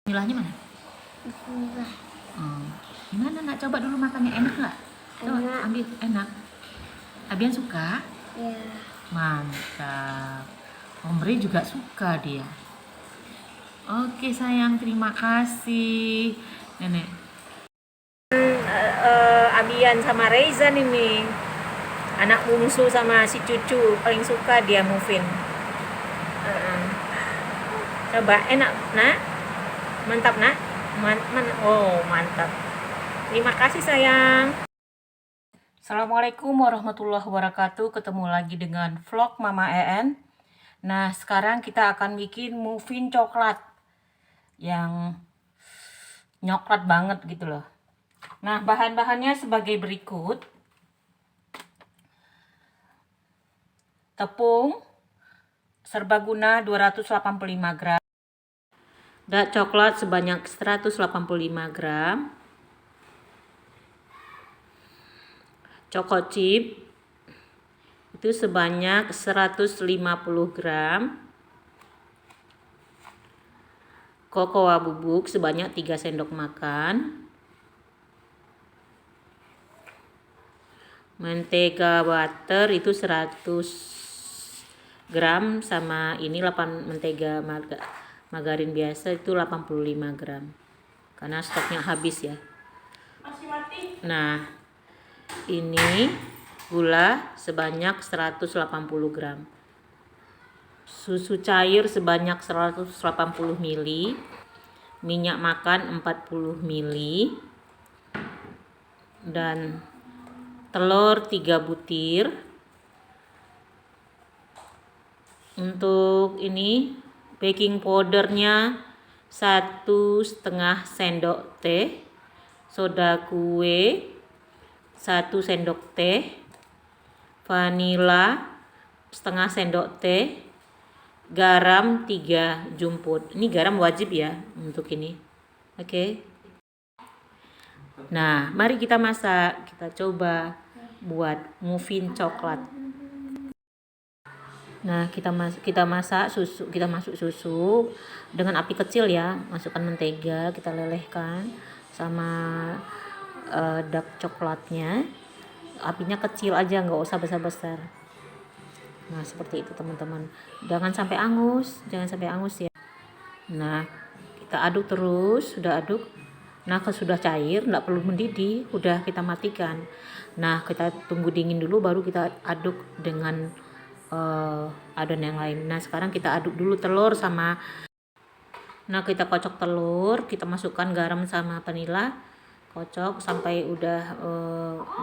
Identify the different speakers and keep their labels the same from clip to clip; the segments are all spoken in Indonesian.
Speaker 1: Bismillahnya mana?
Speaker 2: Bismillah.
Speaker 1: Gimana nak, coba dulu makannya, enak nggak? Coba
Speaker 2: Enak.
Speaker 1: ambil, enak. Abian suka?
Speaker 2: Ya.
Speaker 1: Mantap. Omri juga suka dia. Oke sayang, terima kasih nenek. Abian sama Reizan ini anak bungsu sama si cucu paling suka dia muffin. Coba, enak nak? Mantap nak? Oh mantap. Terima kasih sayang. Assalamualaikum warahmatullahi wabarakatuh. Ketemu lagi dengan vlog Mama EN. Nah sekarang kita akan bikin muffin coklat yang nyoklat banget gitu loh. Nah bahan-bahannya sebagai berikut. Tepung serbaguna 285 gram. Dark coklat sebanyak 185 gram. Choco chip itu sebanyak 150 gram. Kokoa bubuk sebanyak 3 sendok makan. Mentega butter itu 100 gram, sama ini 8 mentega margarin biasa itu 85 gram. Karena stoknya habis ya. Nah, ini gula sebanyak 180 gram. Susu cair sebanyak 180 ml. Minyak makan 40 ml. Dan telur 3 butir. Untuk ini baking powdernya 1,5 sendok teh, soda kue 1 sendok teh, vanila setengah sendok teh, garam 3 jumput. Ini garam wajib ya untuk ini. Oke. Nah, mari kita masak. Kita coba buat muffin coklat. Nah, kita masuk susu dengan api kecil ya. Masukkan mentega, kita lelehkan sama dark coklatnya. Apinya kecil aja, nggak usah besar-besar. Nah, seperti itu teman-teman. Jangan sampai angus ya. Nah, kita aduk terus, sudah aduk. Nah, kalau sudah cair, nggak perlu mendidih, udah kita matikan. Nah, kita tunggu dingin dulu, baru kita aduk dengan adonan yang lain. Nah sekarang kita aduk dulu telur sama, nah kita kocok telur, kita masukkan garam sama vanila, kocok sampai udah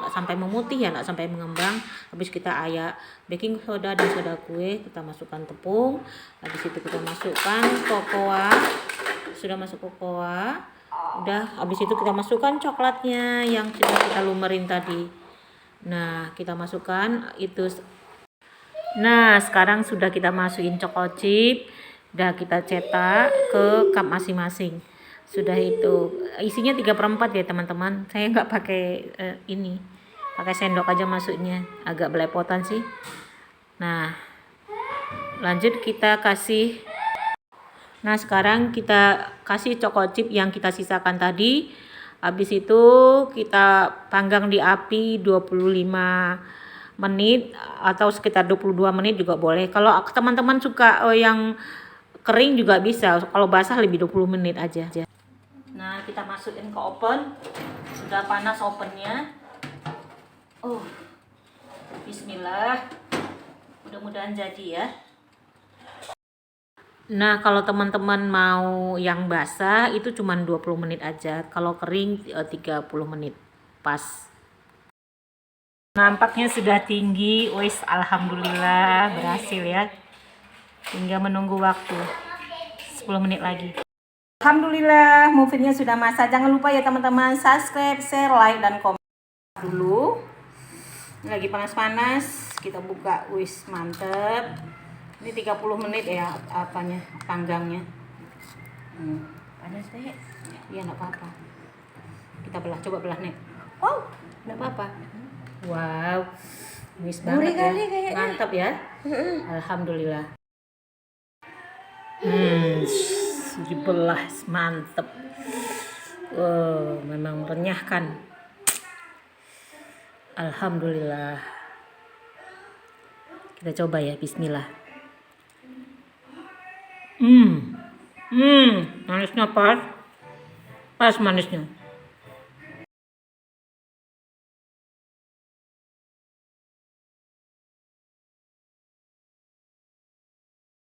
Speaker 1: sampai memutih ya, nggak sampai mengembang. Habis kita ayak baking soda dan soda kue, kita masukkan tepung. Habis itu kita masukkan kokoa, sudah masuk kokoa, udah. Habis itu kita masukkan coklatnya yang sudah kita lumerin tadi. Nah kita masukkan itu. Nah sekarang sudah kita masukin choco chip, udah kita cetak ke cup masing-masing. Sudah itu isinya 3/4 ya teman-teman. Saya nggak pakai ini, pakai sendok aja masuknya, agak belepotan sih. Nah lanjut kita kasih. Nah sekarang kita kasih choco chip yang kita sisakan tadi. Habis itu kita panggang di api 25 menit atau sekitar 22 menit juga boleh. Kalau teman-teman suka yang kering juga bisa. Kalau basah lebih 20 menit aja. Nah, kita masukin ke oven. Sudah panas ovennya. Oh. Bismillah. Mudah-mudahan jadi ya. Nah, kalau teman-teman mau yang basah itu cuma 20 menit aja. Kalau kering 30 menit. Pas. Nampaknya sudah tinggi. Wis, alhamdulillah berhasil ya. Tinggal menunggu waktu 10 menit lagi. Alhamdulillah muffinnya sudah masak. Jangan lupa ya teman-teman, subscribe, share, like, dan komen dulu. Ini lagi panas-panas. Kita buka. Wis, mantep. Ini 30 menit ya apanya, panggangnya. Panas deh. Iya, enggak apa-apa. Kita belah, coba belah nih. Oh, enggak apa-apa. Wow, wis banget ya, mantap ya. Alhamdulillah. jebelas, mantep. Memang merenyahkan. Alhamdulillah. Kita coba ya, bismillah. Manisnya pas manisnya.